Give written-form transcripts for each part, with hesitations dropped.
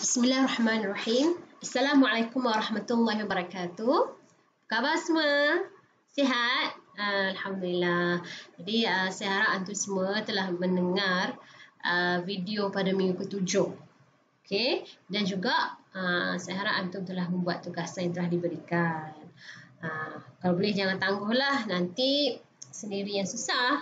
Bismillahirrahmanirrahim. Assalamualaikum warahmatullahi wabarakatuh. Khabar semua? Sihat? Alhamdulillah. Jadi saya harap antum semua telah mendengar video pada minggu ke-7. Okey, dan juga saya harap antum telah membuat tugas yang telah diberikan. Kalau boleh jangan tangguhlah, nanti sendiri yang susah.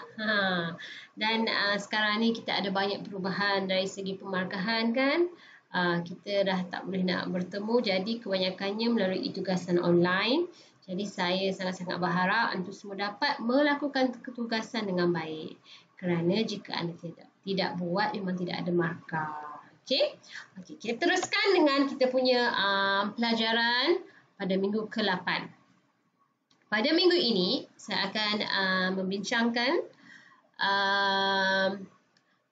Dan sekarang ni kita ada banyak perubahan dari segi pemarkahan kan. Kita dah tak boleh nak bertemu, jadi kebanyakannya melalui tugasan online. Jadi saya sangat-sangat berharap antum semua dapat melakukan tugasan dengan baik. Kerana jika anda tidak buat, memang tidak ada markah. Okey, kita teruskan dengan kita punya pelajaran pada minggu ke-8. Pada minggu ini, saya akan membincangkan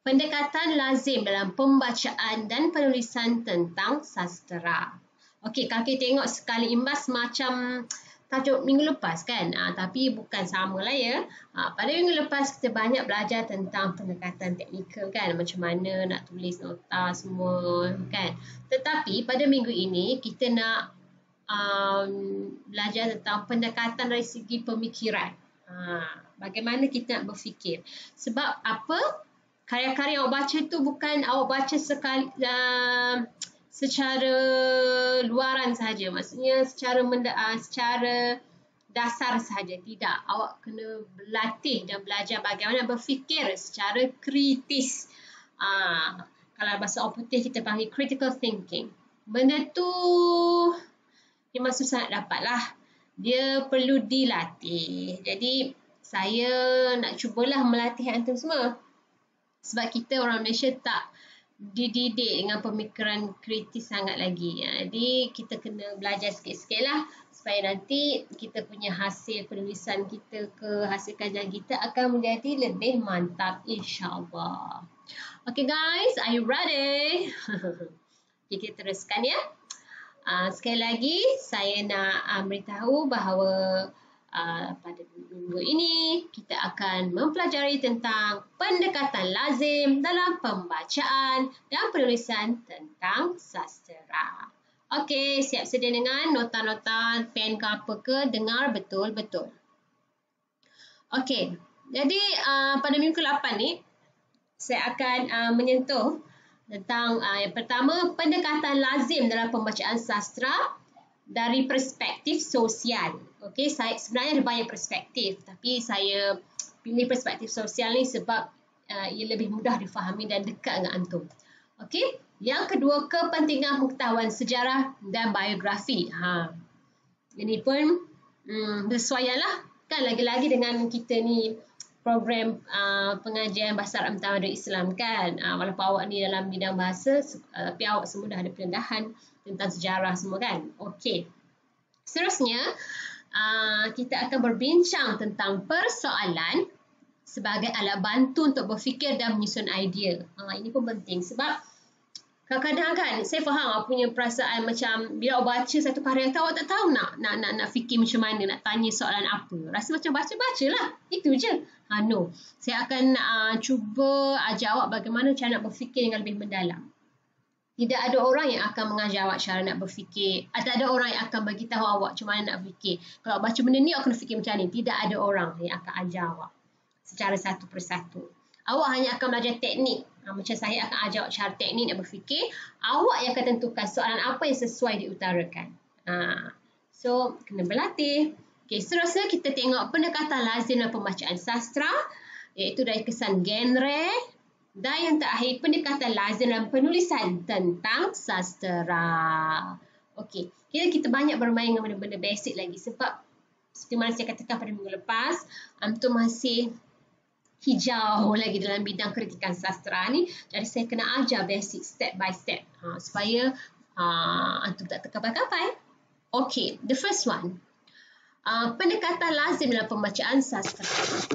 pendekatan lazim dalam pembacaan dan penulisan tentang sastera. Okey, kalau kita tengok sekali imbas macam tajuk minggu lepas kan, tapi bukan sama lah ya. Pada minggu lepas kita banyak belajar tentang pendekatan teknikal kan, macam mana nak tulis nota semua kan. Tetapi pada minggu ini kita nak belajar tentang pendekatan dari segi pemikiran. Bagaimana kita nak berfikir. Sebab apa? Karya-karya awak baca tu bukan awak baca secara luaran sahaja. Maksudnya secara dasar sahaja. Tidak. Awak kena berlatih dan belajar bagaimana berfikir secara kritis. Kalau bahasa orang putih kita panggil critical thinking. Benda tu memang susah nak dapat lah. Dia perlu dilatih. Jadi saya nak cubalah melatih antum semua. Sebab kita orang Malaysia tak dididik dengan pemikiran kritis sangat lagi. Jadi kita kena belajar sikit-sikit lah. Supaya nanti kita punya hasil penulisan kita hasil kajian kita akan menjadi lebih mantap insyaAllah. Okay guys, are you ready? Okay, kita teruskan ya. Sekali lagi saya nak beritahu bahawa pada minggu ini kita akan mempelajari tentang pendekatan lazim dalam pembacaan dan penulisan tentang sastera. Okey, siap sedia dengan nota-nota, pen ke apa ke, dengar betul-betul. Okey, jadi pada minggu ke-8 ni saya akan menyentuh tentang yang pertama, pendekatan lazim dalam pembacaan sastera dari perspektif sosial. Okey, saya sebenarnya ada banyak perspektif, tapi saya pilih perspektif sosial ni sebab ia lebih mudah difahami dan dekat dengan antum. Okey, yang kedua, kepentingan pengetahuan sejarah dan biografi. Ini pun bersesuaian lah kan, lagi-lagi dengan kita ni program pengajian bahasa Arab Tamadun Islam kan. Walaupun awak ni dalam bidang bahasa, tapi awak semua dah ada pendedahan tentang sejarah semua kan. Okey. Seterusnya, kita akan berbincang tentang persoalan sebagai alat bantu untuk berfikir dan menyusun idea. Ini pun penting sebab kadang-kadang kan saya faham awak punya perasaan macam bila awak baca satu karya tu awak tak tahu nak fikir macam mana, nak tanya soalan apa. Rasa macam baca-bacalah. Itu je. No. Saya akan cuba ajar awak bagaimana cara nak berfikir dengan lebih mendalam. Tidak ada orang yang akan mengajar awak cara nak berfikir. Tak ada orang yang akan bagi tahu awak macam mana nak berfikir. Kalau awak baca benda ni, awak kena fikir macam ni. Tidak ada orang yang akan ajar awak secara satu persatu. Awak hanya akan belajar teknik. Macam saya akan ajar awak cara teknik nak berfikir. Awak yang akan tentukan soalan apa yang sesuai diutarakan. So, kena berlatih. Okay, seterusnya kita tengok pendekatan lazim dalam pembacaan sastera. Iaitu dari kesan genre. Dan yang terakhir, pendekatan lazim dalam penulisan tentang sastera. Okey, kita banyak bermain dengan benda-benda basic lagi sebab seperti mana saya katakan pada minggu lepas, antum masih hijau lagi dalam bidang kritikan sastera ni. Jadi saya kena ajar basic step by step supaya antum tak terkapai-kapai. Okey, the first one. Pendekatan lazim dalam pembacaan sastera.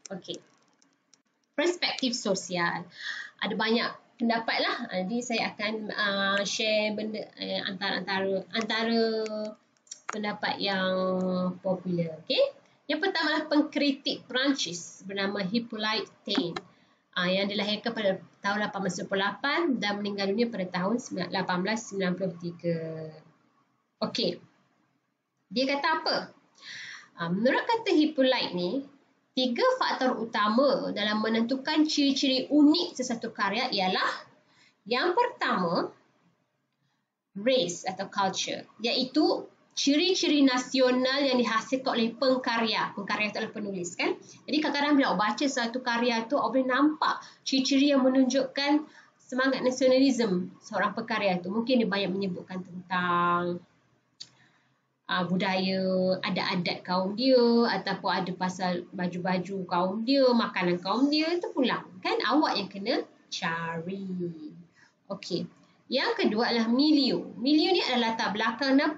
Okey. Perspektif sosial. Ada banyak pendapat lah. Jadi saya akan share benda antara pendapat yang popular. Okay? Yang pertama adalah pengkritik Perancis bernama Hippolyte Taine. yang dilahirkan pada tahun 1898 dan meninggal dunia pada tahun 1893. Okey. Dia kata apa? Menurut kata Hippolyte ni, 3 faktor utama dalam menentukan ciri-ciri unik sesuatu karya ialah yang pertama, race atau culture, iaitu ciri-ciri nasional yang dihasilkan oleh pengkarya. Pengkarya itu adalah penulis, kan? Jadi kadang-kadang bila awak baca satu karya tu, awak boleh nampak ciri-ciri yang menunjukkan semangat nasionalisme seorang pengkarya tu. Mungkin dia banyak menyebutkan tentang budaya, adat-adat kaum dia, ataupun ada pasal baju-baju kaum dia, makanan kaum dia, itu pulang. Kan awak yang kena cari. Okey. Yang kedua adalah milieu. Milieu ni adalah latar belakang dan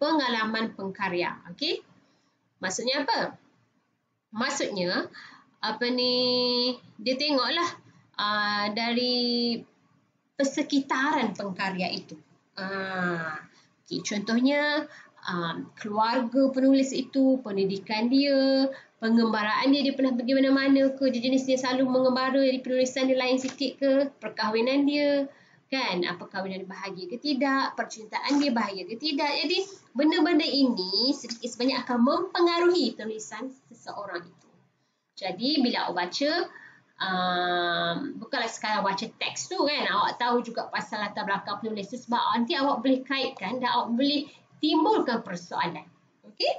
pengalaman pengkarya. Okey. Maksudnya apa? Maksudnya, dia tengoklah dari persekitaran pengkarya itu. Okay, contohnya, keluarga penulis itu, pendidikan dia, pengembaraan dia pernah pergi mana-mana ke, jenis dia selalu mengembara, jadi penulisan dia lain sikit ke, perkahwinan dia, kan, perkahwinan dia bahagia ke tidak, percintaan dia bahagia ke tidak. Jadi benda-benda ini sedikit sebanyak akan mempengaruhi penulisan seseorang itu. Jadi bila awak baca, bukanlah sekadar baca teks tu, kan, awak tahu juga pasal latar belakang penulis tu, sebab nanti awak boleh kaitkan dan awak boleh timbulkan persoalan. Okey.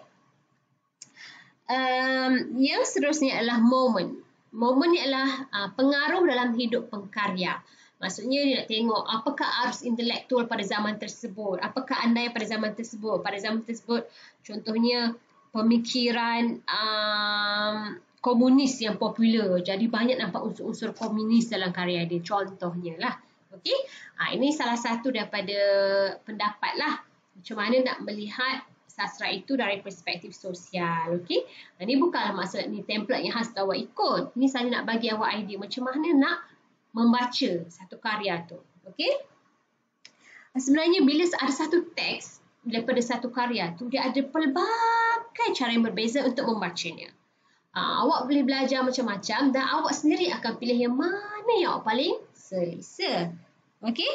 Yang seterusnya adalah moment. Moment ni adalah pengaruh dalam hidup pengkarya. Maksudnya dia nak tengok apakah arus intelektual pada zaman tersebut, apakah andaian pada zaman tersebut. Pada zaman tersebut, contohnya pemikiran komunis yang popular. Jadi banyak nampak unsur-unsur komunis dalam karya dia. Contohnya lah. Okey. Ini salah satu daripada pendapat lah. Macam mana nak melihat sastra itu dari perspektif sosial. Okey. Ini bukanlah maksud ni template yang khas awak ikut. Ini saya nak bagi awak idea macam mana nak membaca satu karya tu. Okey. Sebenarnya bila ada satu teks daripada satu karya tu, dia ada pelbagai cara yang berbeza untuk membacanya. Awak boleh belajar macam-macam dan awak sendiri akan pilih yang mana yang awak paling selesa. Okey.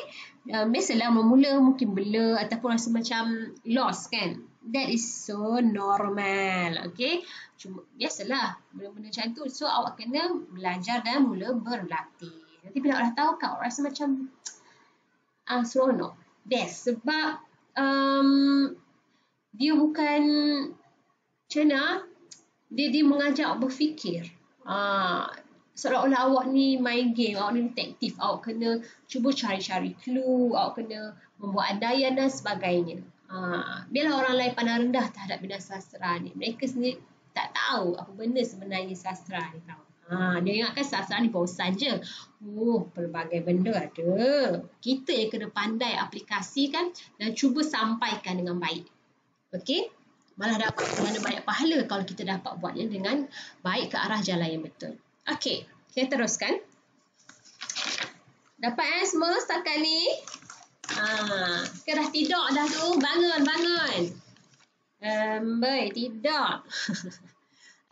Biasalah mula-mula mungkin bela ataupun rasa macam lost, kan. That is so normal. Okey. Cuma biasalah benda-benda macam tu. So awak kena belajar dan mula berlatih. Nanti bila awak dah tahu, kan, awak rasa macam seronok. Best. Sebab dia bukan macam mana, dia mengajak awak berfikir. Seolah-olah awak ni main game, awak ni detektif, awak kena cuba cari-cari clue, awak kena membuat andaian dan sebagainya. Biarlah orang lain pandang rendah terhadap bidang sastra ni. Mereka sendiri tak tahu apa benda sebenarnya sastra ni, tahu. Dia ingatkan sastra ni bosan je. Pelbagai benda ada. Kita yang kena pandai aplikasikan dan cuba sampaikan dengan baik. Okey? Malah dapat mana banyak pahala kalau kita dapat buatnya dengan baik ke arah jalan yang betul. Okey, kita teruskan. Dapat semua setakat ni? Kita dah tidur dah tu. Bangun. Baik, tidur.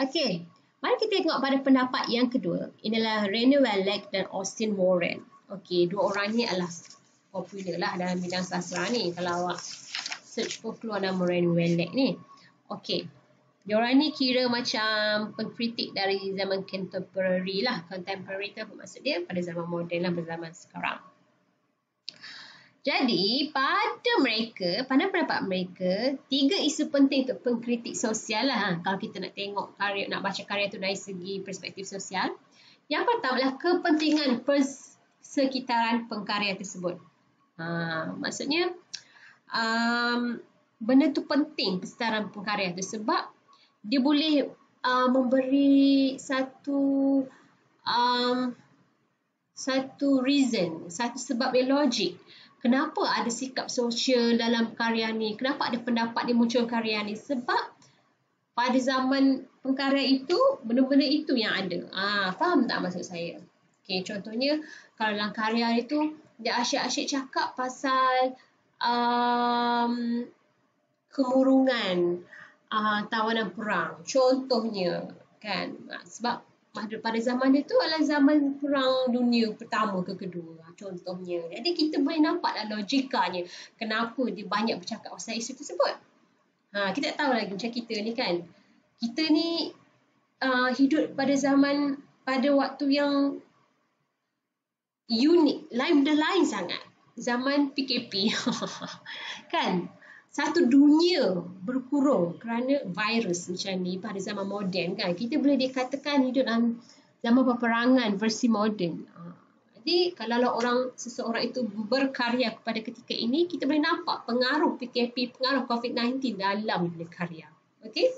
Okey, mari kita tengok pada pendapat yang kedua. Inilah Rainer Wellek dan Austin Warren. Okey, dua orang ni adalah popular lah dalam bidang sastra ni. Kalau awak search pun keluar nama Rainer Wellek ni. Okey. Diorang ni kira macam pengkritik dari zaman contemporary lah. Contemporary tu apa maksud dia? Pada zaman moden lah, pada zaman sekarang. Jadi, pada pendapat mereka, 3 isu penting untuk pengkritik sosial lah. Kalau kita nak tengok nak baca karya tu dari segi perspektif sosial. Yang pertama adalah kepentingan persekitaran pengkarya tersebut. Maksudnya, benda tu penting persekitaran pengkarya tu sebab dia boleh memberi satu reason, satu sebab yang logik. Kenapa ada sikap sosial dalam karya ni? Kenapa ada pendapat dia muncul karya ni? Sebab pada zaman pengkarya itu, benda-benda itu yang ada. Faham tak maksud saya? Okay, contohnya, kalau dalam karya itu, dia asyik-asyik cakap pasal kemurungan tawanan perang. Contohnya, kan? Sebab pada zaman dia tu adalah zaman perang dunia pertama ke kedua contohnya. Jadi kita boleh nampaklah logikanya kenapa dia banyak bercakap pasal isu tersebut. Kita tak tahu lagi macam kita ni kan. Kita ni hidup pada waktu yang unik, lain sangat. Zaman PKP. Kan? Satu dunia berkurung kerana virus macam ni pada zaman moden kan. Kita boleh dikatakan hidup dalam zaman peperangan versi moden. Jadi kalau seseorang itu berkarya pada ketika ini, kita boleh nampak pengaruh PKP, pengaruh COVID-19 dalam karya. Okey?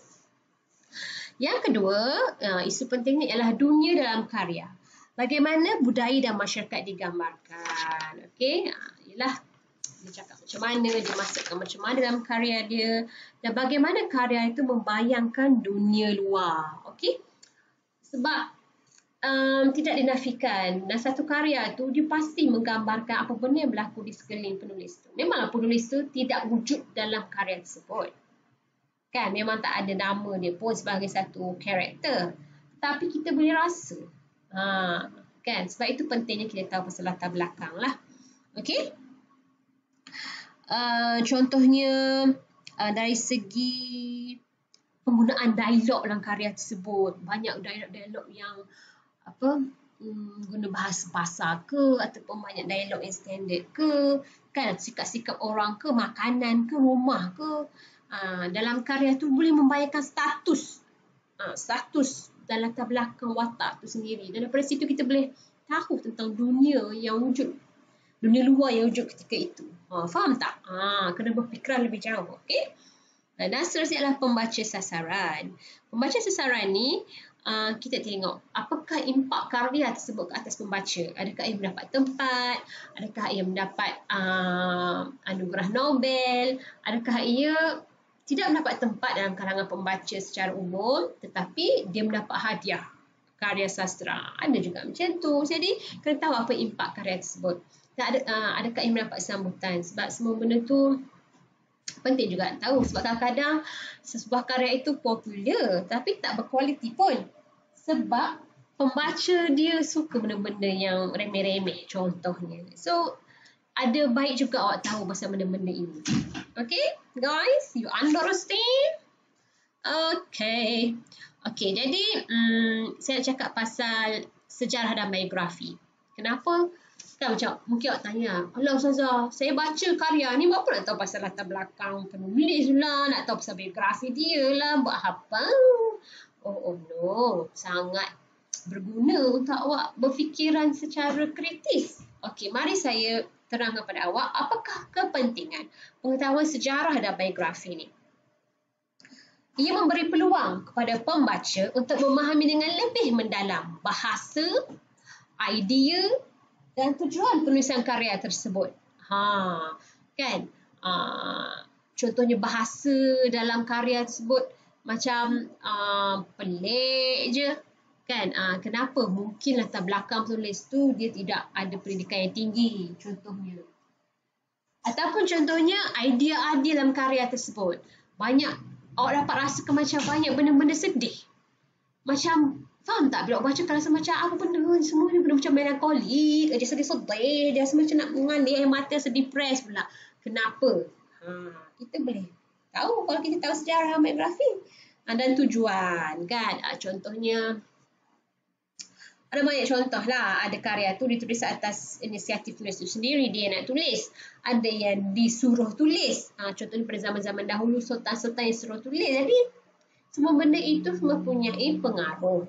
Yang kedua, isu penting ni ialah dunia dalam karya. Bagaimana budaya dan masyarakat digambarkan. Okey? Ialah dia cakap macam mana, dia masukkan macam mana dalam karya dia dan bagaimana karya itu membayangkan dunia luar. Okey? Sebab tidak dinafikan dan satu karya tu dia pasti menggambarkan apa benda yang berlaku di sekeliling penulis tu. Memanglah penulis tu tidak wujud dalam karya tersebut. Kan? Memang tak ada nama dia pun sebagai satu karakter. Tapi kita boleh rasa. Kan? Sebab itu pentingnya kita tahu pasal latar belakang lah. Okey? Contohnya dari segi penggunaan dialog dalam karya tersebut. Banyak dialog yang guna bahasa pasar ke ataupun banyak dialog yang standard ke, kan, sikap-sikap orang ke, makanan ke, rumah ke. Dalam karya tu boleh membayangkan status dan latar belakang watak tu sendiri. Dan daripada situ kita boleh tahu tentang dunia luar yang wujud ketika itu. Faham tak? Kena berfikiran lebih jauh. Okay? Dan seterusnya adalah pembaca sasaran. Pembaca sasaran ni kita tengok apakah impak karya tersebut ke atas pembaca. Adakah ia mendapat tempat? Adakah ia mendapat anugerah Nobel? Adakah ia tidak mendapat tempat dalam kalangan pembaca secara umum tetapi dia mendapat hadiah karya sastra? Ada juga macam tu. Jadi kena tahu apa impak karya tersebut. Dan adakah ia mendapat sambutan? Sebab semua benda tu penting juga tahu. Sebab kadang-kadang sebuah karya itu popular tapi tak berkualiti pun. Sebab pembaca dia suka benda-benda yang remeh-remeh contohnya. So, ada baik juga awak tahu pasal benda-benda ini. Okay, guys? You understand? Okay. Okay, jadi saya nak cakap pasal sejarah dan biografi. Kenapa? Kan macam mungkin awak tanya, "Alah Ustazah, saya baca karya ni berapa nak tahu pasal latar belakang penulis lah, nak tahu pasal biografi dia lah, buat apa?" Oh no, sangat berguna untuk awak berfikiran secara kritis. Okey, mari saya terangkan kepada awak apakah kepentingan pengetahuan sejarah dan biografi ni. Ia memberi peluang kepada pembaca untuk memahami dengan lebih mendalam bahasa, idea dan tujuan penulisan karya tersebut. Kan? Contohnya bahasa dalam karya tersebut macam pelik je. Kan? Kenapa? Mungkin latar belakang penulis tu dia tidak ada pendidikan yang tinggi. Contohnya. Ataupun contohnya idea-idea dalam karya tersebut. Awak dapat rasakan macam banyak benda-benda sedih. Macam, faham tak? Bila awak baca kan rasa macam apa benda semua ni benda macam melankolik, dia sedih-sedih, dia rasa macam nak mengalir air mata, sedepres pula. Kenapa? Kita boleh tahu kalau kita tahu sejarah biografi dan tujuan, kan? Contohnya, ada banyak contoh lah. Ada karya tu ditulis atas inisiatif tulis tu sendiri, dia nak tulis. Ada yang disuruh tulis. Contohnya pada zaman-zaman dahulu, sultan-sultan yang suruh tulis. Jadi, semua benda itu mempunyai pengaruh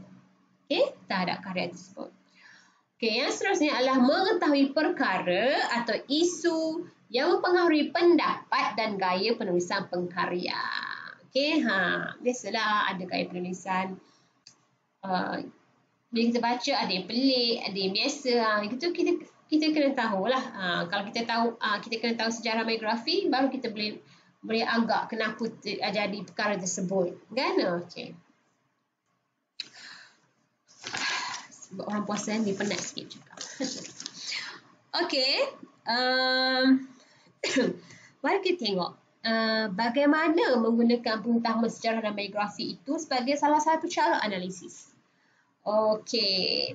terhadap karya tersebut. Yang seterusnya adalah mengetahui perkara atau isu yang mempengaruhi pendapat dan gaya penulisan pengkarya. Biasalah ada gaya penulisan. Bila kita baca ada yang pelik, ada yang biasa. Itu kita kena tahulah. Kalau kita tahu, kita kena tahu sejarah biografi, baru kita boleh agak kenapa jadi perkara tersebut. Kan? Okey. Sebab orang puasa ni penat sikit cakap. Okey. Mari kita tengok bagaimana menggunakan pengetahuan sejarah dan biografi itu sebagai salah satu cara analisis. Okey.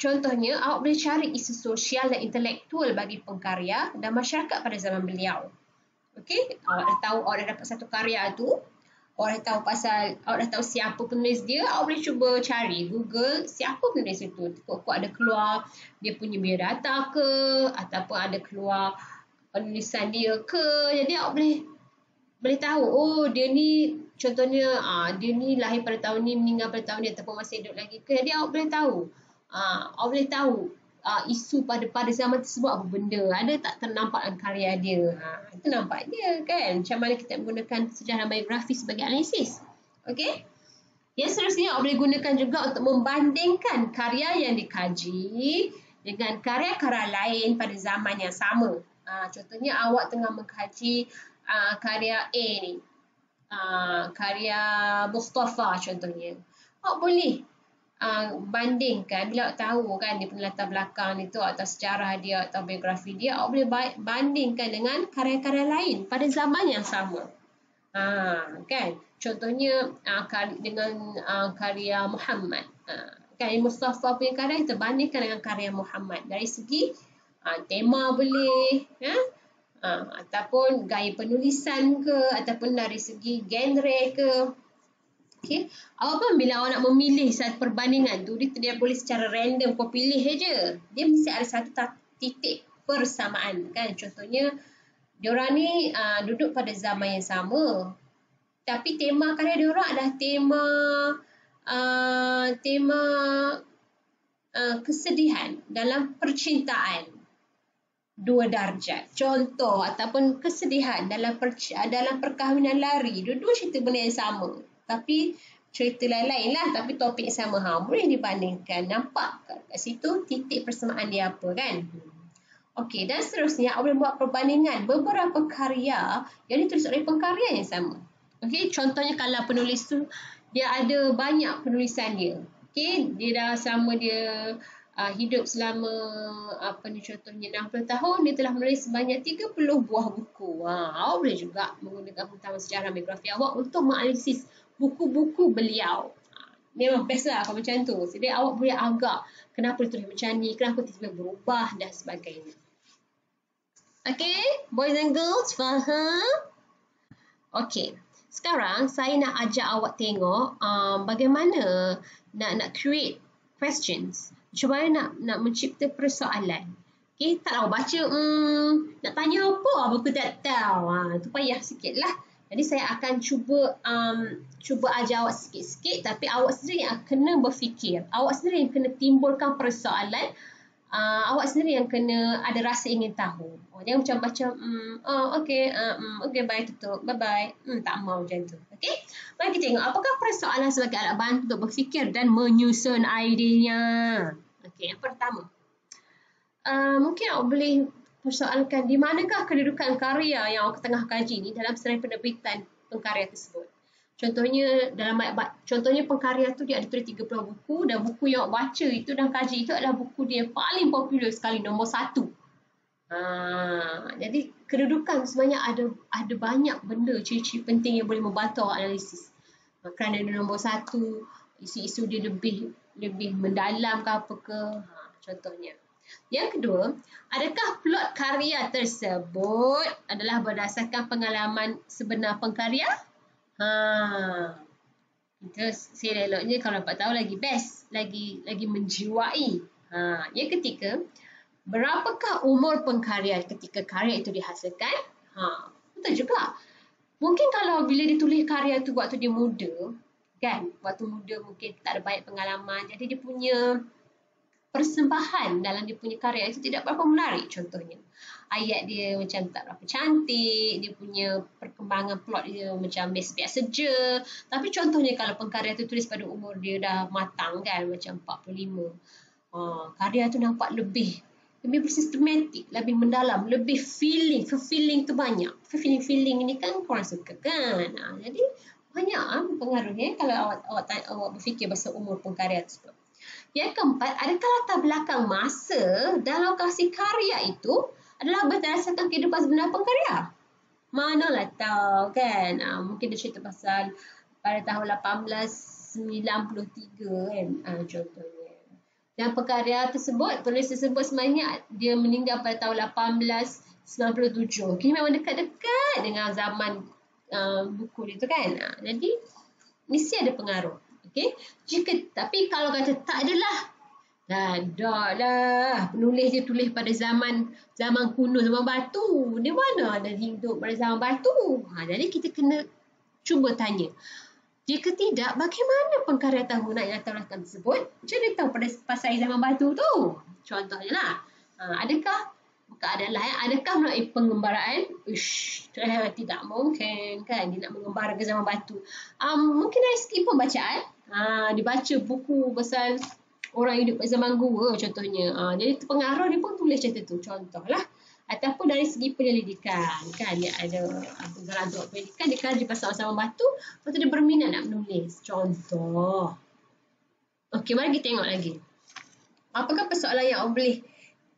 Contohnya, awak boleh cari isu sosial dan intelektual bagi pengkarya dan masyarakat pada zaman beliau. Okey, awak dah tahu, awak dah dapat satu karya tu, awak dah tahu siapa penulis dia, awak boleh cuba cari Google siapa penulis itu. Kok ada keluar dia punya biodata ke, ataupun ada keluar penulisan dia ke. Jadi awak boleh tahu, oh dia ni contohnya dia ni lahir pada tahun ni, meninggal pada tahun ni, ataupun masih hidup lagi ke. Jadi awak boleh tahu. Awak boleh tahu isu pada zaman tersebut apa benda, ada tak ternampak dalam karya dia. Itu nampak dia kan, macam mana kita menggunakan sejarah biografi sebagai analisis. Okey. Yang seterusnya awak boleh gunakan juga untuk membandingkan karya yang dikaji dengan karya-karya lain pada zaman yang sama. Contohnya awak tengah mengkaji karya A ni, karya Mustafa contohnya. Awak boleh bandingkan, bila awak tahu kan dia punya latar belakang itu atau sejarah dia atau biografi dia, awak boleh bandingkan dengan karya-karya lain pada zaman yang sama. Kan, contohnya dengan karya Muhammad, kan Mustafa punya karya kita bandingkan dengan karya Muhammad dari segi tema boleh, ataupun gaya penulisan ke, ataupun dari segi genre ke. Okay. Awak pun bila awak nak memilih satu perbandingan tu, dia tidak boleh secara random kau pilih je. Dia mesti ada satu titik persamaan kan. Contohnya diorang ni duduk pada zaman yang sama, tapi tema karya diorang adalah tema kesedihan dalam percintaan dua darjat. Contoh, ataupun kesedihan dalam perkahwinan lari. Dua-dua cerita benda yang sama, tapi cerita lain-lain lah, tapi topik sama. Boleh dibandingkan. Nampak kat situ titik persamaan dia apa kan. Okey, dan seterusnya awak boleh buat perbandingan beberapa karya yang ditulis oleh pengkarya yang sama. Okey, contohnya kalau penulis tu dia ada banyak penulisan dia. Okey, dia dah sama dia hidup selama contohnya 60 tahun, dia telah menulis sebanyak 30 buah buku. Awak boleh juga menggunakan pengetahuan sejarah biografi awak untuk menganalisis buku-buku beliau. Memang best lah kalau macam tu. Jadi awak boleh agak kenapa dia tulis macam ni, kenapa tiba-tiba berubah dan sebagainya. Okay, boys and girls, faham? Okay, sekarang saya nak ajak awak tengok bagaimana nak create questions. Macam mana nak mencipta persoalan. Okay, tak awak baca, nak tanya apa, aku tak tahu. Tu payah sikit lah. Jadi saya akan cuba ajar awak sikit-sikit, tapi awak sendiri yang kena berfikir. Awak sendiri yang kena timbulkan persoalan. Awak sendiri yang kena ada rasa ingin tahu. Jangan macam okey, bye, tutup, bye-bye. Tak mau macam tu. Okey? Mari kita tengok apakah persoalan sebagai alat bantu untuk berfikir dan menyusun idenya. Okey, yang pertama. Mungkin awak boleh persoalkan di manakah kedudukan karya yang awak tengah kaji ni dalam senarai penerbitan pengkarya tersebut. Contohnya contohnya pengkarya tu dia ada tulis 30 buku, dan buku yang awak baca itu dan kaji itu adalah buku dia yang paling popular sekali, nombor 1. Jadi kedudukan sebenarnya ada banyak benda ciri-ciri penting yang boleh membantu awak analisis. Kerana dia nombor 1, isu-isu dia lebih mendalam ke apa ke, contohnya. Yang kedua, adakah plot karya tersebut adalah berdasarkan pengalaman sebenar pengkarya? Kita seleloknya kalau dapat tahu lagi best, lagi menjiwai. Yang ketiga, berapakah umur pengkarya ketika karya itu dihasilkan? Betul juga. Mungkin kalau bila ditulis karya tu waktu dia muda, kan? Waktu muda mungkin tak ada banyak pengalaman, jadi dia punya persembahan dalam dia punya karya itu tidak berapa menarik. Contohnya, ayat dia macam tak berapa cantik, dia punya perkembangan plot dia macam biasa-biasa je. Tapi contohnya kalau pengkarya tu tulis pada umur dia dah matang kan, macam 45, karya tu nampak lebih bersistematik, lebih mendalam, lebih feeling tu banyak. Feeling ini kan korang suka kan. Jadi banyak pengaruhnya kalau awak berfikir pasal umur pengkarya tersebut. Yang keempat, adakah latar belakang masa dalam lokasi karya itu adalah berdasarkan kehidupan sebenar pengkarya? Manalah tahu kan. Mungkin dia cerita pasal pada tahun 1893 kan, contohnya. Dan pekarya tersebut, penulis tersebut sebenarnya dia meninggal pada tahun 1897. Okay, memang dekat-dekat dengan zaman buku dia tu kan. Jadi mesti ada pengaruh. Okay. Tapi kalau kata tak adalah, dah lah. Penulis dia tulis pada zaman kuno, zaman batu. Dia mana ada hidup pada zaman batu? Jadi kita kena cuba tanya. Jika tidak, bagaimana pengkarya tahu nak yang latar tersebut? Macam mana tahu pada pasal zaman batu tu? Contohnya lah. Adakah melalui pengembaraan? Tidak mungkin kan dia nak mengembar ke zaman batu. Mungkin dari segi pembacaan. Dibaca buku pasal orang hidup pada zaman gua contohnya. Jadi pengaruh dia pun tulis macam tu. Contohlah. Ataupun dari segi penyelidikan. Kan dia ada graduat pendidikan, dia kaji pasal zaman batu, lepas tu dia berminat nak menulis. Contoh. Okey, mari kita tengok lagi. Apakah persoalan yang boleh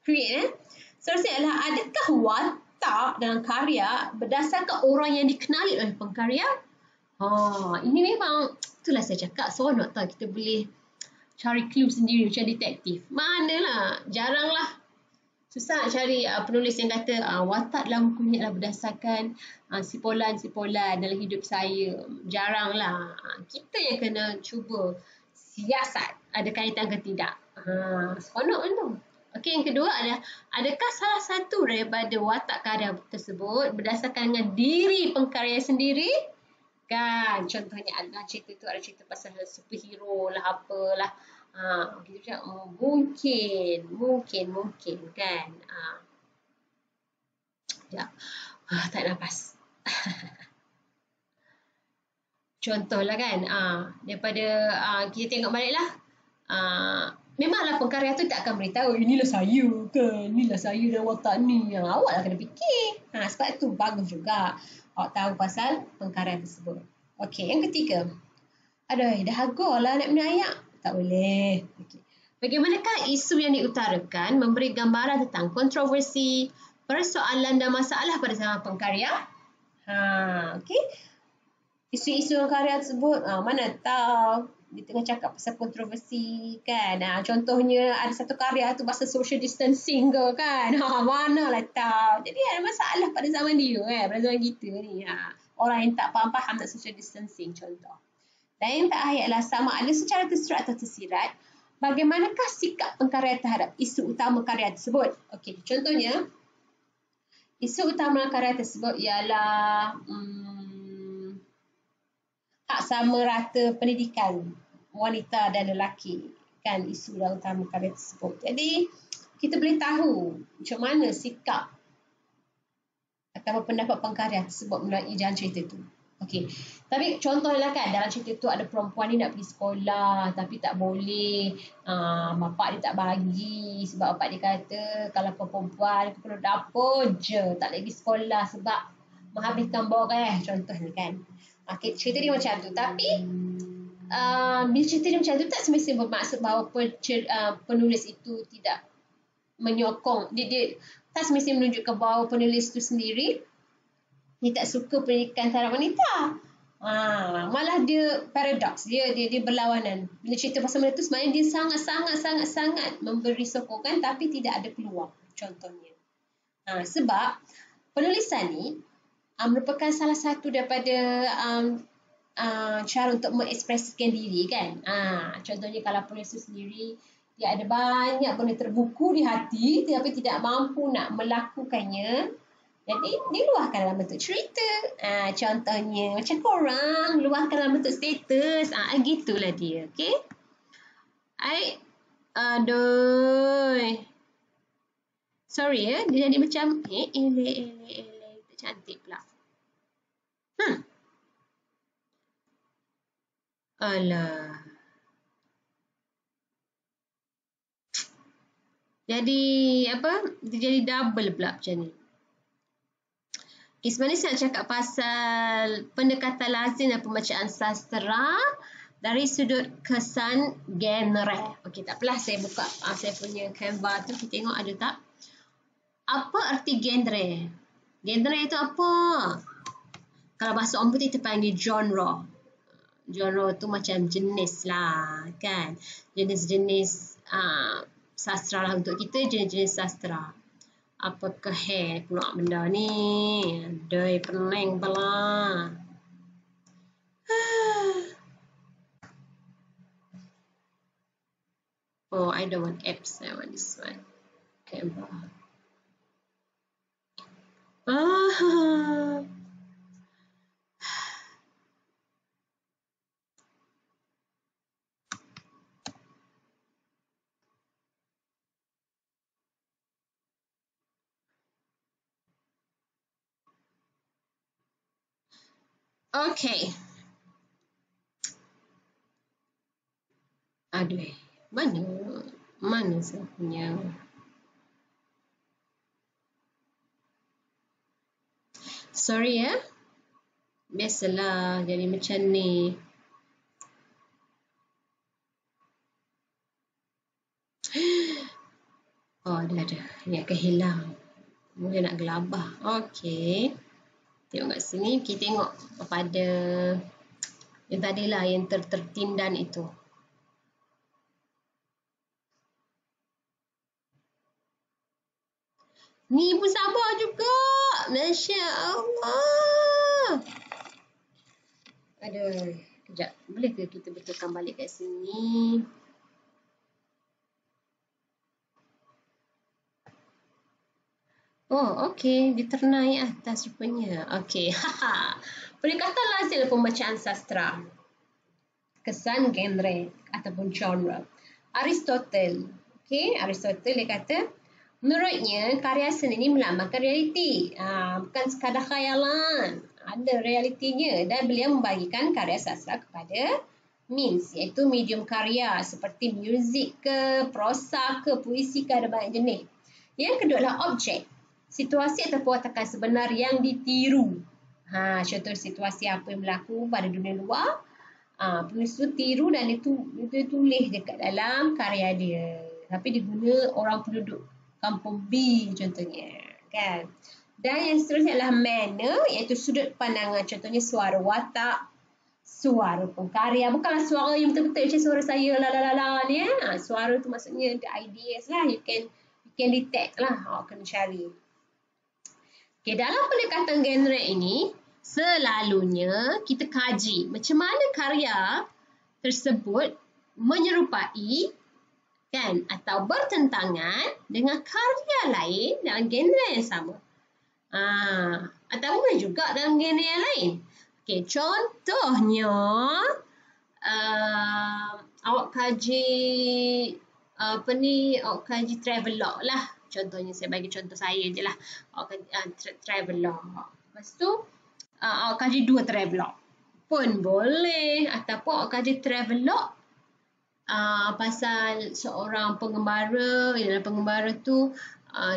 create? Seterusnya adalah, adakah watak dalam karya berdasarkan orang yang dikenali oleh pengkarya? Ini memang, itulah saya cakap, seronok tau kita boleh cari clue sendiri macam detektif. Manalah, jaranglah. Susah nak cari penulis yang kata watak dalam buku ni adalah berdasarkan sipolan-sipolan dalam hidup saya. Jaranglah. Kita yang kena cuba siasat ada kaitan ke tidak. Seronok kan tu. Okey, yang kedua adalah, adakah salah satu daripada watak karya tersebut berdasarkan dengan diri pengkarya sendiri? Kan, contohnya ada cerita tu, ada cerita pasal superhero lah, apalah. Kita cakap, mungkin kan. Ya. Tak nafas. Contohlah kan, daripada kita tengok baliklah. Memanglah pengkarya tu tak akan beritahu, inilah saya kan, inilah saya dan watak ni. Awak lah kena fikir. Sebab tu bagus juga awak tahu pasal pengkarya tersebut. Okey, yang ketiga. Dah agak lah nak minum air. Tak boleh. Okay. Bagaimanakah isu yang diutarakan memberi gambaran tentang kontroversi, persoalan dan masalah pada zaman pengkarya? Okay. Isu-isu karya tersebut, mana tahu dia tengah cakap pasal kontroversi kan. Contohnya ada satu karya tu pasal social distancing ke kan. Manalah tahu. Jadi ada masalah pada zaman dia pada zaman kita ni. Orang yang tak faham-faham nak social distancing contoh. Dan yang terakhir adalah, sama ada secara tersirat atau tersirat, bagaimanakah sikap pengkarya terhadap isu utama karya tersebut? Okey, contohnya, isu utama karya tersebut ialah hak sama rata pendidikan wanita dan lelaki. Kan isu utama karya tersebut. Jadi, kita boleh tahu macam mana sikap atau pendapat pengkarya tersebut melalui jalan cerita itu. Okey. Tapi contohlah kan dalam cerita tu ada perempuan ni nak pergi sekolah tapi tak boleh. Bapak dia tak bagi sebab bapak dia kata kalau kau perempuan kau perlu dapur je, tak lagi sekolah sebab menghabiskan boreh contohnya kan. Okey, cerita dia macam tu. Tapi bila cerita dia macam tu tak semestinya bermaksud bahawa penulis itu tidak menyokong. Dia tak semestinya menunjukkan bahawa penulis itu sendiri dia tak suka pendidikan terhadap wanita. Malah dia paradoks. Dia berlawanan. Bila cerita pasal benda tu sebenarnya dia sangat memberi sokongan tapi tidak ada peluang. Contohnya. Sebab penulisan ni merupakan salah satu daripada cara untuk mengekspresikan diri kan. Contohnya kalau penulis tu sendiri dia ada banyak benda terbuku di hati tapi tidak mampu nak melakukannya. Jadi, diluahkan dalam bentuk cerita. Contohnya, macam korang luahkan dalam bentuk status. Gitulah dia, okay? Aduh. Sorry ya, dia jadi macam, elek. Tak cantik pula. Alah. Jadi, dia jadi double pula macam ni. Sebenarnya saya nak cakap pasal pendekatan lazim dan pembacaan sastera dari sudut kesan genre. Okey, tak apalah saya buka saya punya Canva tu, kita tengok ada tak. Apa arti genre? Genre itu apa? Kalau bahasa orang putih kita panggil genre. Genre tu macam jenis lah kan. Jenis-jenis sastra lah untuk kita, jenis-jenis sastra. Apakah pula benda ni? Aduh, pening pula. Oh, I don't want apps. I want this one. Canva. Okay. Aduh, mana saya punya? Sorry ya. Biasalah jadi macam ni. Oh, ada. Ni akan hilang. Mungkin nak gelabah. Okay. Tengok kat sini. Kita tengok pada yang tadilah yang tertindan itu. Ni Ibu sabar juga. Masya Allah. Aduh. Kejap. Boleh ke kita betulkan balik kat sini? Oh, okey. Dia ternaik atas rupanya. Okey. Pendekatan lazim pembacaan sastra. Kesan genre ataupun genre. Aristotle. Okey, Aristotle dia kata, menurutnya karya seni ini melambangkan realiti. Bukan sekadar khayalan. Ada realitinya. Dan beliau membagikan karya sastra kepada means, iaitu medium karya seperti muzik ke, prosa ke, puisi ke, ada banyak jenis. Yang kedua adalah objek. Situasi atau watakan sebenar yang ditiru. Contoh situasi apa yang berlaku pada dunia luar. Penulis itu tiru dan dia tulis dekat dalam karya dia. Tapi dia guna orang penduduk kampung B contohnya. Kan? Dan yang seterusnya adalah manner, iaitu sudut pandangan. Contohnya suara watak, suara pengkarya. Bukanlah suara yang betul-betul macam suara saya ni. Suara tu maksudnya the ideas lah. You can detect lah. Kena cari. Okay, dalam pendekatan genre ini, selalunya kita kaji macam mana karya tersebut menyerupai kan atau bertentangan dengan karya lain dalam genre yang sama. Atau boleh juga dalam genre yang lain. Okay, contohnya awak kaji awak kaji travelog lah. Contohnya saya bagi contoh saya je lah. Awak kaji travelog. Lepas tu awak kaji 2 travelog pun boleh. Ataupun awak kaji travelog pasal seorang pengembara. Dalam pengembara tu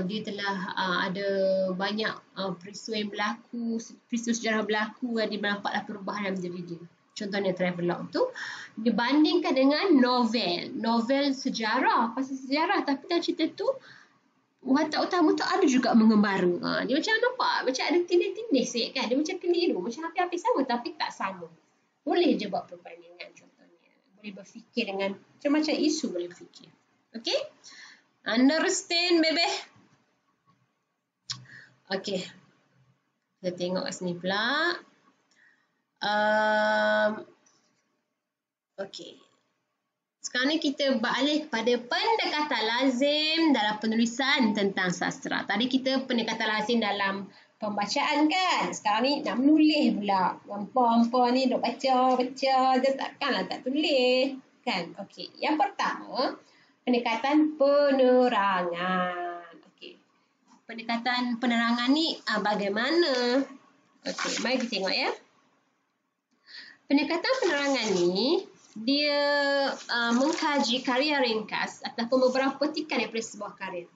dia telah ada banyak peristiwa yang berlaku, peristiwa sejarah berlaku dan dia nampaklah perubahan dalam diri dia. Contohnya travelog tu dibandingkan dengan novel sejarah, pasal sejarah, tapi dalam cerita tu watak utama tu ada juga mengembara. Dia macam nampak macam ada tindih-tindih kan, dia macam keliru, macam hampir-hampir sama tapi tak sama. Boleh je buat perbandingan contohnya. Boleh berfikir dengan macam-macam isu, boleh berfikir. Okay? Understand, baby? Okay. Kita tengok kat sini pula. Okay. Sekarang ni kita beralih kepada pendekatan lazim dalam penulisan tentang sastra. Tadi kita pendekatan lazim dalam pembacaan kan. Sekarang ni nak menulis pula. Hampa-hampa ni duk baca, dia takkanlah tak tulis. Kan? Okey. Yang pertama, pendekatan penerangan. Okey. Pendekatan penerangan ni bagaimana? Okey, mari kita tengok ya. Pendekatan penerangan ni dia mengkaji karya ringkas ataupun beberapa petikan daripada sebuah karya.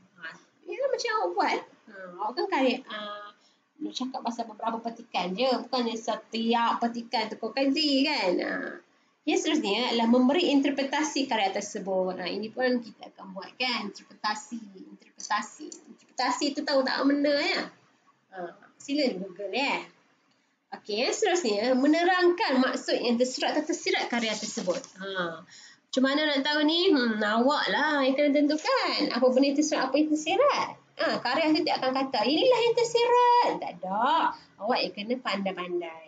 Ia macam awak buat. Awak kan karya dia cakap pasal beberapa petikan je, bukannya setiap petikan tu kau kaji kan. Yang seterusnya adalah memberi interpretasi karya tersebut. Ini pun kita akan buat kan, interpretasi. Interpretasi tu tahu tak benda ya? Sila Google ya. Okey, seterusnya menerangkan maksud yang tersirat atau tersirat karya tersebut. Macam mana nak tahu ni? Awak lah yang kena tentukan. Apa benda yang tersirat, apa yang tersirat. Karya tu dia akan kata, inilah yang tersirat. Tak ada. Awak yang kena pandai-pandai.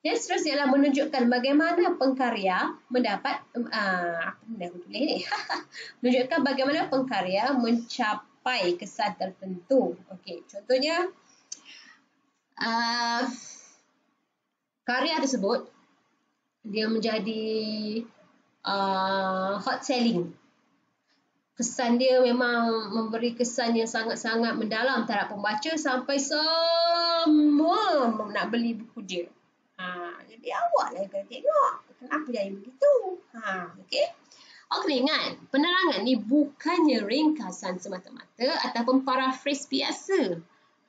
Yang seterusnya adalah menunjukkan bagaimana pengkarya mendapat, apa benda aku tulis ni? Menunjukkan bagaimana pengkarya mencapai kesan tertentu. Okey, contohnya, karya tersebut dia menjadi hot selling. Kesan dia memang memberi kesan yang sangat-sangat mendalam terhadap pembaca sampai semua nak beli buku dia. Jadi awak lah yang kena tengok kenapa jadi begitu. Okey. Awak kena ingat, penerangan ni bukannya ringkasan semata-mata ataupun paraphrase biasa.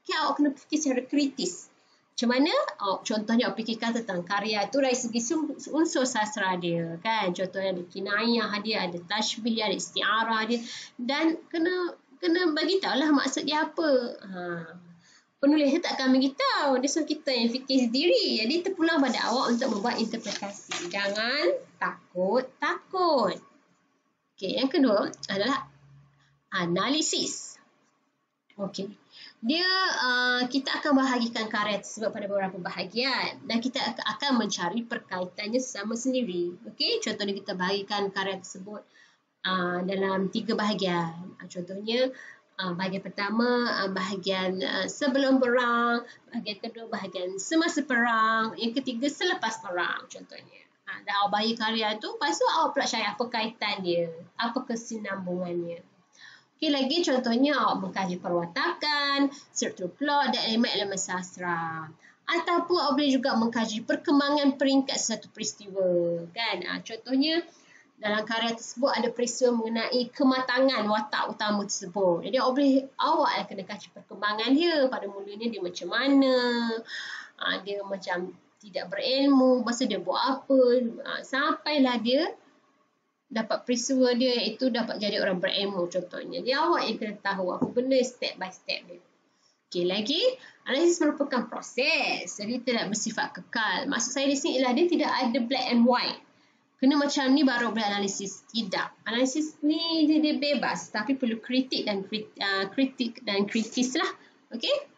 Okey, awak kena fikir secara kritis. Macam mana? Contohnya awak fikirkan tentang karya tu dari segi unsur sastra dia, kan? Contohnya ada kinayah dia, ada tashbih, ada isti'arah dia, dan kena bagi tahulah maksud dia apa. Penulis tak akan beritahu, dia suruh kita yang fikir sendiri. Jadi terpulang pada awak untuk membuat interpretasi. Jangan takut. Okey, yang kedua adalah analisis. Okey. Kita akan bahagikan karya tersebut pada beberapa bahagian dan kita akan mencari perkaitannya sesama sendiri. Okey, contohnya kita bahagikan karya tersebut dalam 3 bahagian. Contohnya bahagian pertama bahagian sebelum perang, bahagian kedua bahagian semasa perang, yang ketiga selepas perang contohnya. Dan awak bahagi karya tu, lepas tu awak pula cari apa kaitan dia, apa kesinambungannya. Okey, lagi contohnya awak mengkaji perwatakan, struktur plot dan elemen-elemen sastra. Ataupun awak boleh juga mengkaji perkembangan peringkat satu peristiwa, kan? Contohnya dalam karya tersebut ada peristiwa mengenai kematangan watak utama tersebut. Jadi awak yang kena kaji perkembangan dia. Pada mulanya dia macam mana, dia macam tidak berilmu, masa dia buat apa, sampailah dia dapat peristiwa dia iaitu dapat jadi orang berilmu contohnya. Jadi awak yang kena tahu apa benda step by step dia. Okey, lagi analisis merupakan proses. Jadi tidak bersifat kekal. Maksud saya di sini ialah dia tidak ada black and white. Kena macam ni baru boleh analisis. Tidak. Analisis ni dia bebas tapi perlu kritik dan kritis lah. Okey?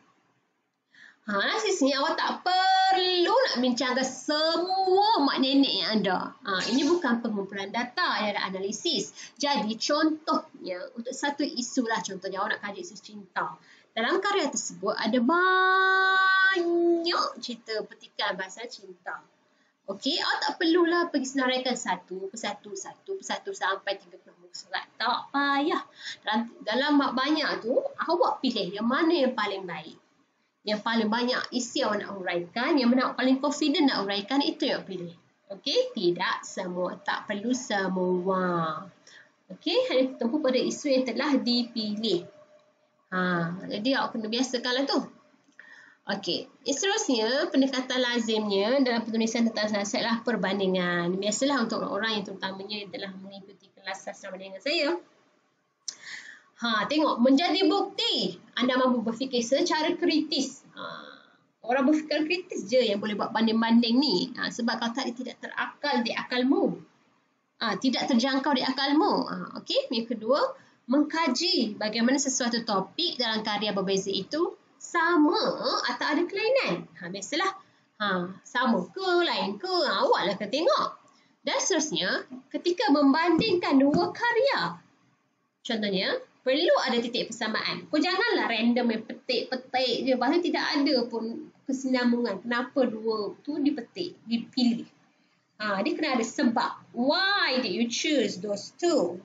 Analisis ni awak tak perlu nak bincangkan semua mak nenek yang ada. Ini bukan pengumpulan data, ia adalah analisis. Jadi contohnya untuk satu isu lah, contohnya awak nak kaji isu cinta. Dalam karya tersebut ada banyak cerita petikan bahasa cinta. Okey, awak tak perlulah pergi senaraikan satu persatu sampai 30 muka surat. Tak payah. Dalam banyak tu, awak pilih yang mana yang paling baik. Yang paling banyak isi awak nak huraikan, yang mana awak paling confident nak huraikan, itu yang pilih. Okey, tidak semua, tak perlu semua. Okey, hanya tertumpu pada isu yang telah dipilih. Jadi awak kena biasakanlah tu. Okey, seterusnya pendekatan lazimnya dalam penulisan tentang sastra adalah perbandingan. Biasalah untuk orang yang terutamanya telah mengikuti kelas sastra bandingan saya. Tengok, menjadi bukti anda mampu berfikir secara kritis. Orang berfikir kritis je yang boleh buat banding-banding ni. Sebab kalau tak, dia tidak terakal di akalmu. Tidak terjangkau di akalmu. Okey, yang kedua, mengkaji bagaimana sesuatu topik dalam karya berbeza itu sama atau ada kelainan. Biasalah, sama ke, lain ke, awaklah kena tengok. Dan seterusnya, ketika membandingkan dua karya, contohnya, perlu ada titik persamaan. Kau janganlah random yang petik-petik je. Bahkan tidak ada pun kesinambungan. Kenapa dua tu dipilih. Dia kena ada sebab. Why did you choose those two?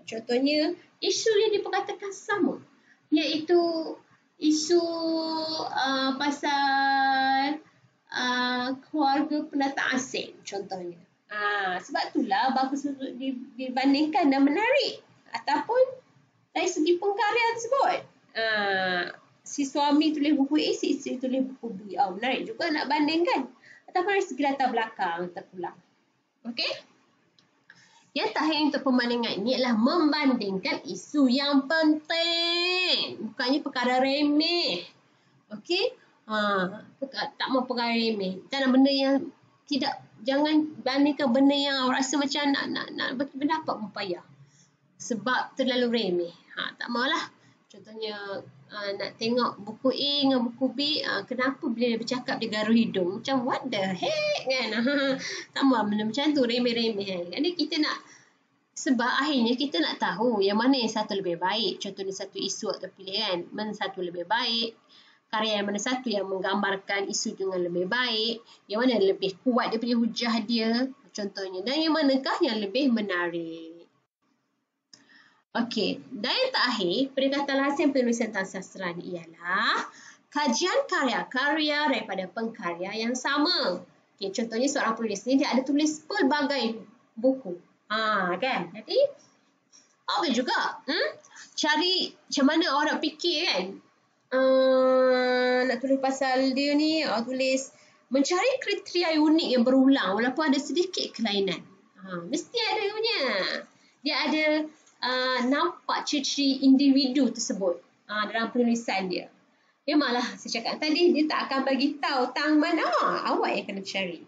Contohnya, isu yang diperkatakan sama. Iaitu isu pasal keluarga pendatang asing contohnya. Sebab itulah bagus untuk dibandingkan dan menarik. Ataupun dari segi pengkarya tersebut. Si suami tulis buku A, si isteri tulis buku B. Menarik juga nak bandingkan. Ataupun dari segi latar belakang terpulang. Okey? Yang terakhir untuk perbandingan ini adalah membandingkan isu yang penting. Bukannya perkara remeh. Okey? Tak mau perkara remeh. Jangan benda yang jangan bandingkan benda yang awak rasa macam nak bagi pendapat pun payah. Sebab terlalu remeh. Tak maulah. Contohnya nak tengok buku A dengan buku B, kenapa bila dia bercakap dia garuh hidung? Macam what the heck kan? Tak mau benda macam tu, remeh-remeh kan. Jadi kita nak, sebab akhirnya kita nak tahu yang mana yang satu lebih baik. Contohnya satu isu atau pilihan, mana satu lebih baik. Karya yang mana satu yang menggambarkan isu dengan lebih baik. Yang mana lebih kuat dia punya hujah dia. Contohnya. Dan yang manakah yang lebih menarik. Okey, dan yang terakhir, pendekatan lazim penulisan tentang sastra ni ialah kajian karya-karya daripada pengkarya yang sama. Okey, contohnya seorang penulis ni dia ada tulis pelbagai buku. Kan? Jadi, boleh juga. Cari macam mana orang nak fikir kan. Nak tulis pasal dia ni, tulis mencari kriteria unik yang berulang walaupun ada sedikit kelainan. Mesti ada punya. Dia ada nampak ciri-ciri individu tersebut dalam penulisan dia. Memanglah saya cakap tadi, dia tak akan bagi tahu tang mana, awak yang kena cari.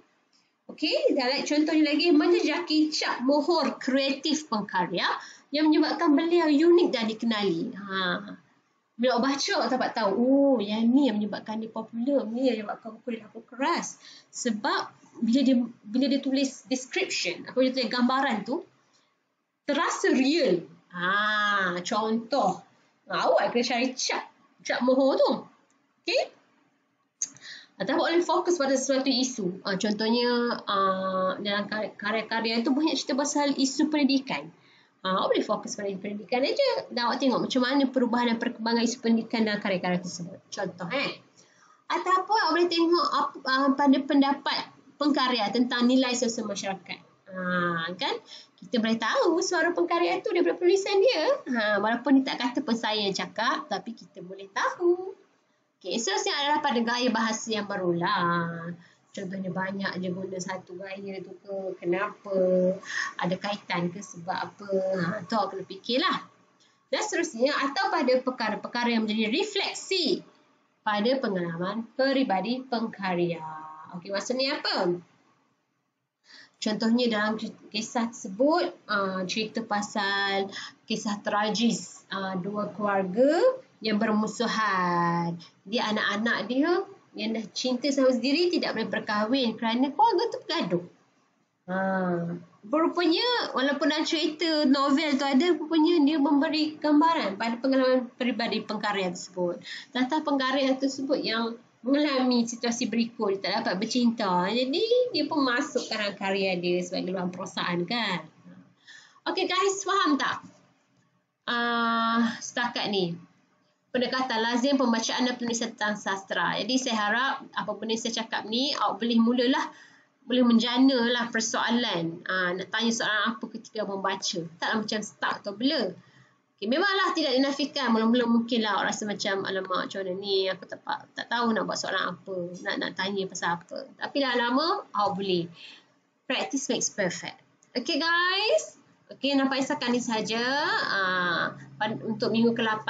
Okey, dan contohnya lagi, menjejaki cap mohor kreatif pengkarya yang menyebabkan beliau unik dan dikenali. Bila awak baca, awak dapat tahu, yang ni yang menyebabkan dia popular, ni yang menyebabkan buku dia laku keras. Sebab bila dia tulis description, apa dia tulis gambaran tu, terasa real. Contoh. Awak kena cari cap mohor tu. Okey? Atau boleh fokus pada sesuatu isu. Contohnya, dalam karya-karya itu banyak cerita pasal isu pendidikan. Awak boleh fokus pada pendidikan aja. Dan awak tengok macam mana perubahan dan perkembangan isu pendidikan dalam karya-karya tersebut. Contoh, ataupun awak boleh tengok pada pendapat pengkarya tentang nilai sosial masyarakat. Kan? Kita boleh tahu suara pengkarya itu daripada penulisan dia. Walaupun dia tak kata pun saya cakap, tapi kita boleh tahu. Okay, seterusnya adalah pada gaya bahasa yang berulang. Contohnya banyak je guna satu gaya tu ke, kenapa, ada kaitan ke, sebab apa. Tu awak kena fikirlah. Dan seterusnya, atau pada perkara-perkara yang menjadi refleksi pada pengalaman peribadi pengkarya. Okey, maksudnya apa? Contohnya dalam kisah tersebut, cerita pasal kisah tragis dua keluarga yang bermusuhan. Dia anak-anak dia yang dah cinta sama sendiri tidak boleh berkahwin kerana keluarga tu bergaduh. Berupanya walaupun dalam cerita novel tu ada, rupanya dia memberi gambaran pada pengalaman peribadi pengkarya tersebut. Tentang pengkarya tersebut yang mengalami situasi berikut, dia tak dapat bercinta. Jadi dia pun masuk dalam karya dia sebagai luahan perasaan kan. Okay guys, faham tak? Setakat ni pendekatan lazim pembacaan dan penulisan tentang sastra. Jadi saya harap apa benda saya cakap ni awak boleh menjana lah persoalan. Nak tanya soalan apa ketika membaca. Taklah macam stuck atau blur. Okay, memanglah tidak dinafikan. Mula-mula mungkin lah awak rasa macam alamak macam mana ni. Aku tak tahu nak buat soalan apa. Nak tanya pasal apa. Tapi dah lama awak boleh. Practice makes perfect. Okay guys. Okay, nampaknya setakat ni sahaja untuk minggu ke-8.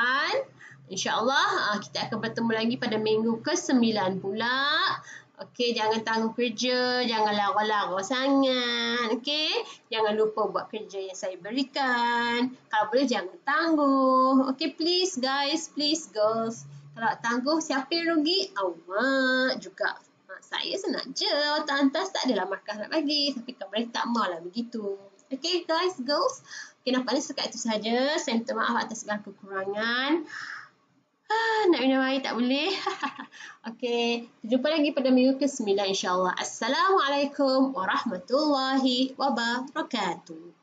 InsyaAllah kita akan bertemu lagi pada minggu ke-9 pula. Okey, jangan tangguh kerja, jangan lara-lara sangat. Okey, jangan lupa buat kerja yang saya berikan. Kalau boleh jangan tangguh. Okey, please guys, please girls. Kalau tangguh, siapa yang rugi? Awak juga. Saya senang je, atas tak adalah markah nak bagi. Tapi kalau boleh tak maulah begitu. Okey guys, girls. Okey, nampaknya setakat itu sahaja. Saya minta maaf atas segala kekurangan. Nak minum air tak boleh. Okey, jumpa lagi pada minggu ke-9 insyaAllah. Assalamualaikum warahmatullahi wabarakatuh.